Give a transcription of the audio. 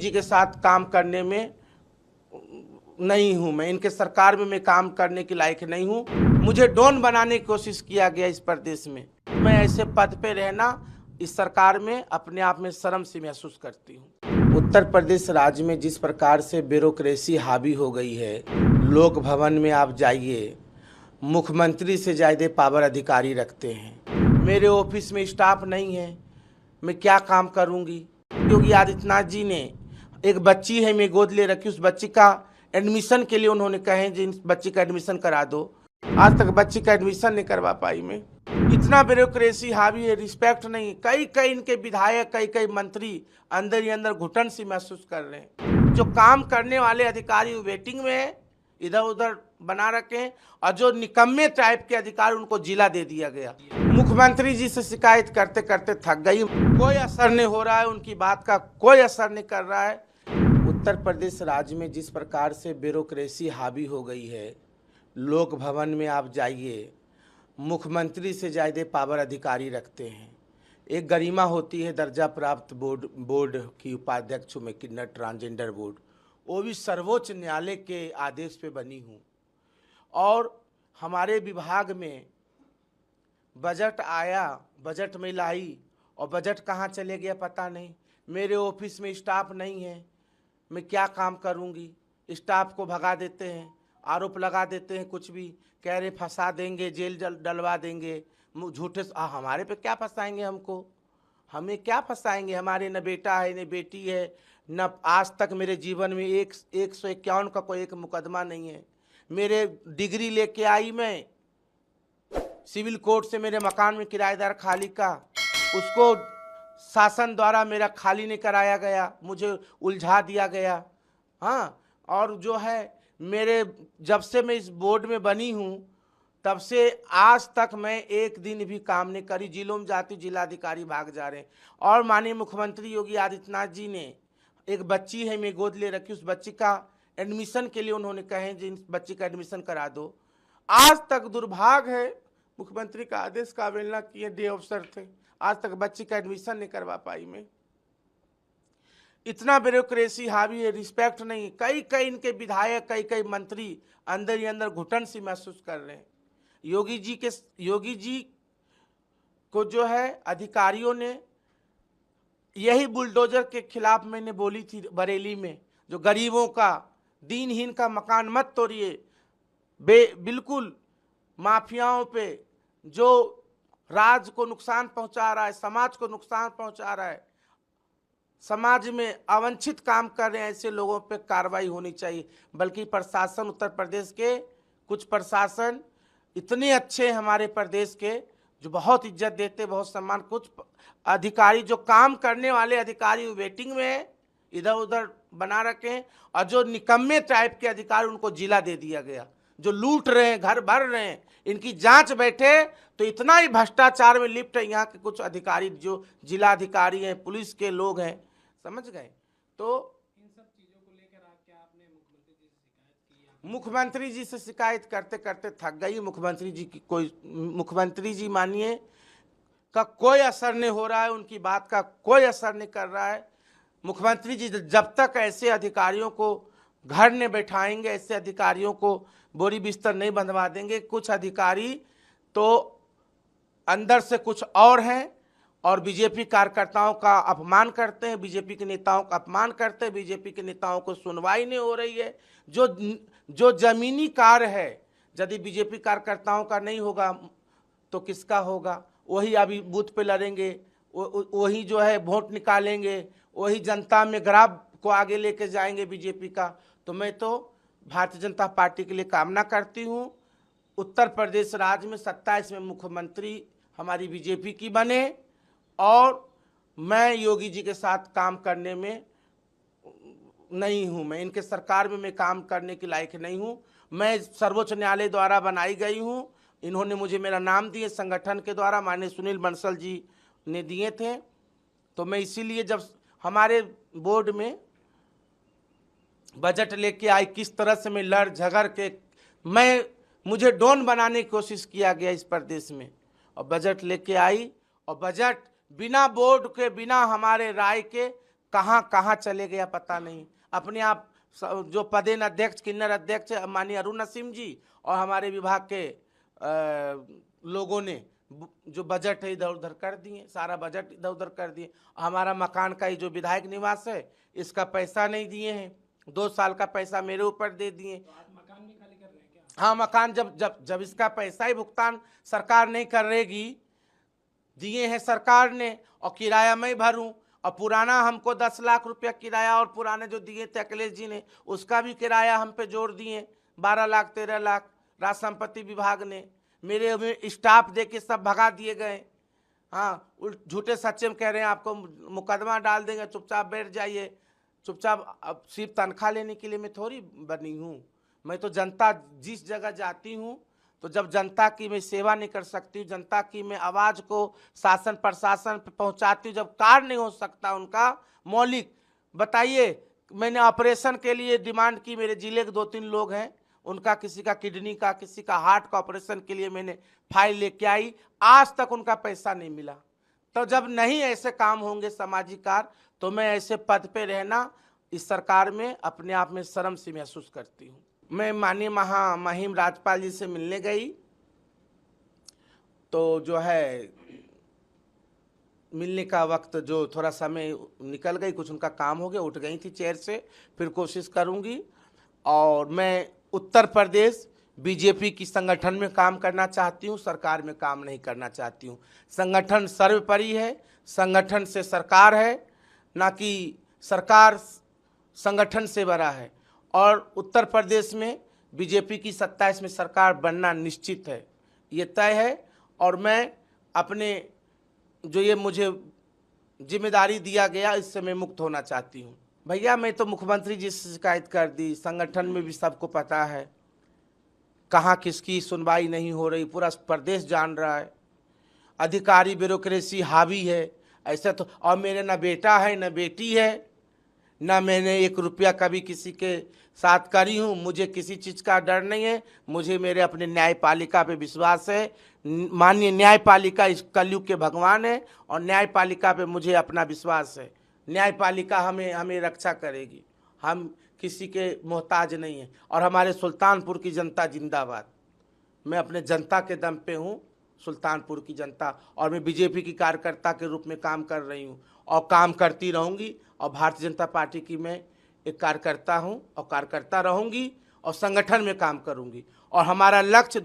जी के साथ काम करने में नहीं हूं, मैं इनके सरकार में मैं काम करने के लायक नहीं हूं। मुझे डॉन बनाने की कोशिश किया गया इस प्रदेश में। मैं ऐसे पद पे रहना इस सरकार में अपने आप में शर्म से महसूस करती हूं। उत्तर प्रदेश राज्य में जिस प्रकार से ब्यूरोक्रेसी हावी हो गई है, लोक भवन में आप जाइए, मुख्यमंत्री से ज़्यादा पावर अधिकारी रखते हैं। मेरे ऑफिस में स्टाफ नहीं है, मैं क्या काम करूंगी। योगी आदित्यनाथ जी ने एक बच्ची है, मैं गोद ले रखी, उस बच्ची का एडमिशन के लिए उन्होंने कहे जी बच्ची का एडमिशन करा दो। आज तक बच्ची का एडमिशन नहीं करवा पाई मैं। इतना ब्यूरोक्रेसी हावी है, रिस्पेक्ट नहीं। कई कई इनके विधायक, कई कई मंत्री अंदर ही अंदर घुटन सी महसूस कर रहे हैं। जो काम करने वाले अधिकारी वेटिंग में है, इधर उधर बना रखे हैं, और जो निकम्मे टाइप के अधिकारी उनको जिला दे दिया गया। मुख्यमंत्री जी से शिकायत करते करते थक गई, कोई असर नहीं हो रहा है, उनकी बात का कोई असर नहीं कर रहा है। उत्तर प्रदेश राज्य में जिस प्रकार से ब्यूरोक्रेसी हावी हो गई है, लोक भवन में आप जाइए, मुख्यमंत्री से ज़्यादा पावर अधिकारी रखते हैं। एक गरिमा होती है दर्जा प्राप्त बोर्ड की उपाध्यक्ष हूँ मैं, किन्नर ट्रांसजेंडर बोर्ड, वो भी सर्वोच्च न्यायालय के आदेश पे बनी हूँ। और हमारे विभाग में बजट आया, बजट में लाई, और बजट कहाँ चले गया पता नहीं। मेरे ऑफिस में स्टाफ नहीं है, मैं क्या काम करूँगी। स्टाफ को भगा देते हैं, आरोप लगा देते हैं, कुछ भी कह रहे फंसा देंगे, जेल डलवा देंगे, झूठे। हमारे पे क्या फंसाएंगे हमको, हमें क्या फंसाएंगे। हमारे न बेटा है न बेटी है, न आज तक मेरे जीवन में 151 का कोई एक मुकदमा नहीं है। मेरे डिग्री लेके आई मैं सिविल कोर्ट से, मेरे मकान में किराएदार खाली का, उसको शासन द्वारा मेरा खाली नहीं कराया गया, मुझे उलझा दिया गया। हाँ, और जो है मेरे जब से मैं इस बोर्ड में बनी हूँ तब से आज तक मैं एक दिन भी काम नहीं करी। जिलों में जाती, जिलाधिकारी भाग जा रहे हैं। और माननीय मुख्यमंत्री योगी आदित्यनाथ जी ने एक बच्ची है, मैं गोद ले रखी, उस बच्ची का एडमिशन के लिए उन्होंने कहे जी बच्ची का एडमिशन करा दो। आज तक दुर्भाग्य है, मुख्यमंत्री का आदेश का अवहेलना किए, डे अफसर थे, आज तक बच्ची का एडमिशन नहीं करवा पाई मैं। इतना ब्यूरोक्रेसी हावी है, रिस्पेक्ट नहीं। कई कई इनके विधायक, कई कई मंत्री अंदर ही अंदर घुटन सी महसूस कर रहे हैं। योगी जी को जो है अधिकारियों ने, यही बुलडोजर के खिलाफ मैंने बोली थी बरेली में, जो गरीबों का, दीनहीन का मकान मत तोड़िए, बिल्कुल माफियाओं पे जो राज्य को नुकसान पहुंचा रहा है, समाज को नुकसान पहुंचा रहा है, समाज में अवांछित काम कर रहे हैं, ऐसे लोगों पे कार्रवाई होनी चाहिए। बल्कि प्रशासन, उत्तर प्रदेश के कुछ प्रशासन इतने अच्छे हमारे प्रदेश के, जो बहुत इज्जत देते, बहुत सम्मान। कुछ अधिकारी जो काम करने वाले अधिकारी वेटिंग में है, इधर उधर बना रखे हैं, और जो निकम्मे टाइप के अधिकारी उनको जिला दे दिया गया, जो लूट रहे हैं, घर भर रहे हैं। इनकी जांच बैठे तो इतना ही भ्रष्टाचार में लिप्त है यहाँ के कुछ अधिकारी, जो जिला अधिकारी हैं, पुलिस के लोग हैं, समझ गए। तो इन सब चीजों को लेकर क्या आपने मुख्यमंत्री जी से शिकायत करते करते थक गई। मुख्यमंत्री जी मानिए का कोई असर नहीं हो रहा है, उनकी बात का कोई असर नहीं कर रहा है। मुख्यमंत्री जी जब तक ऐसे अधिकारियों को घर नहीं बैठाएंगे, ऐसे अधिकारियों को बोरी बिस्तर नहीं बंधवा देंगे। कुछ अधिकारी तो अंदर से कुछ और हैं, और बीजेपी कार्यकर्ताओं का अपमान करते हैं, बीजेपी के नेताओं का अपमान करते हैं। बीजेपी के नेताओं को सुनवाई नहीं हो रही है। जो जमीनी कार्य है, यदि बीजेपी कार्यकर्ताओं का नहीं होगा तो किसका होगा। वही अभी बूथ पे लड़ेंगे, वही जो है वोट निकालेंगे, वही जनता में ग्राफ को आगे लेके जाएंगे बीजेपी का। तो मैं तो भारतीय जनता पार्टी के लिए कामना करती हूँ, उत्तर प्रदेश राज्य में 27 में मुख्यमंत्री हमारी बीजेपी की बने, और मैं योगी जी के साथ काम करने में नहीं हूं, मैं इनके सरकार में मैं काम करने के लायक नहीं हूं। मैं सर्वोच्च न्यायालय द्वारा बनाई गई हूं, इन्होंने मुझे मेरा नाम दिए, संगठन के द्वारा माननीय सुनील बंसल जी ने दिए थे। तो मैं इसीलिए जब हमारे बोर्ड में बजट लेके आई, किस तरह से मैं लड़ झगड़ के मुझे डॉन बनाने की कोशिश किया गया इस प्रदेश में, और बजट लेके आई, और बजट बिना बोर्ड के, बिना हमारे राय के कहाँ कहाँ चले गया पता नहीं। अपने आप जो पदेन अध्यक्ष किन्नर अध्यक्ष माननीय अरुण नसीम जी और हमारे विभाग के लोगों ने जो बजट है इधर उधर कर दिए, सारा बजट इधर उधर कर दिए। हमारा मकान का ये जो विधायक निवास है इसका पैसा नहीं दिए हैं, 2 साल का पैसा मेरे ऊपर दे दिए। तो आज मकान भी खाली कर रहे हैं क्या? हाँ, मकान जब इसका पैसा ही भुगतान सरकार नहीं करेगी, दिए हैं सरकार ने और किराया मैं भरूं, और पुराना हमको 10 लाख रुपया किराया और पुराने जो दिए थे अखिलेश जी ने उसका भी किराया हम पे जोड़ दिए 12 लाख 13 लाख राज संपत्ति विभाग ने। मेरे स्टाफ दे के सब भगा दिए गए। हाँ, झूठे सच्चे में कह रहे हैं आपको मुकदमा डाल देंगे, चुपचाप बैठ जाइए। चुपचाप अब सिर्फ तनख्वाह लेने के लिए मैं थोड़ी बनी हूँ। मैं तो जनता जिस जगह जाती हूँ तो जब जनता की मैं सेवा नहीं कर सकती, जनता की मैं आवाज़ को शासन प्रशासन पे पहुँचाती हूँ, जब कार्य नहीं हो सकता उनका मौलिक, बताइए मैंने ऑपरेशन के लिए डिमांड की, मेरे जिले के 2-3 लोग हैं, उनका किसी का किडनी का किसी का हार्ट का ऑपरेशन के लिए मैंने फाइल लेके आई, आज तक उनका पैसा नहीं मिला। तो जब नहीं ऐसे काम होंगे सामाजिक कार्य तो मैं ऐसे पद पे रहना इस सरकार में अपने आप में शर्म से महसूस करती हूँ। मैं माननीय महामहिम राज्यपाल जी से मिलने गई तो जो है मिलने का वक्त जो थोड़ा समय निकल गई, कुछ उनका काम हो गया, उठ गई थी चेयर से, फिर कोशिश करूँगी। और मैं उत्तर प्रदेश बीजेपी की संगठन में काम करना चाहती हूँ, सरकार में काम नहीं करना चाहती हूँ। संगठन सर्वोपरि है, संगठन से सरकार है, ना कि सरकार संगठन से बड़ा है। और उत्तर प्रदेश में बीजेपी की 27 में सरकार बनना निश्चित है, ये तय है। और मैं अपने जो ये मुझे जिम्मेदारी दिया गया इससे मैं मुक्त होना चाहती हूँ। भैया मैं तो मुख्यमंत्री जी से शिकायत कर दी, संगठन में भी सबको पता है कहाँ किसकी सुनवाई नहीं हो रही, पूरा प्रदेश जान रहा है, अधिकारी ब्यूरोक्रेसी हावी है ऐसा तो। और मेरे ना बेटा है ना बेटी है, ना मैंने 1 रुपया कभी किसी के साथ करी हूँ, मुझे किसी चीज़ का डर नहीं है। मुझे मेरे अपने न्यायपालिका पे विश्वास है, माननीय न्यायपालिका इस कलयुग के भगवान है और न्यायपालिका पे मुझे अपना विश्वास है। न्यायपालिका हमें रक्षा करेगी, हम किसी के मोहताज नहीं हैं। और हमारे सुल्तानपुर की जनता जिंदाबाद, मैं अपने जनता के दम पे हूँ, सुल्तानपुर की जनता, और मैं बीजेपी की कार्यकर्ता के रूप में काम कर रही हूँ और काम करती रहूँगी। और भारतीय जनता पार्टी की मैं एक कार्यकर्ता हूँ और कार्यकर्ता रहूँगी और संगठन में काम करूँगी। और हमारा लक्ष्य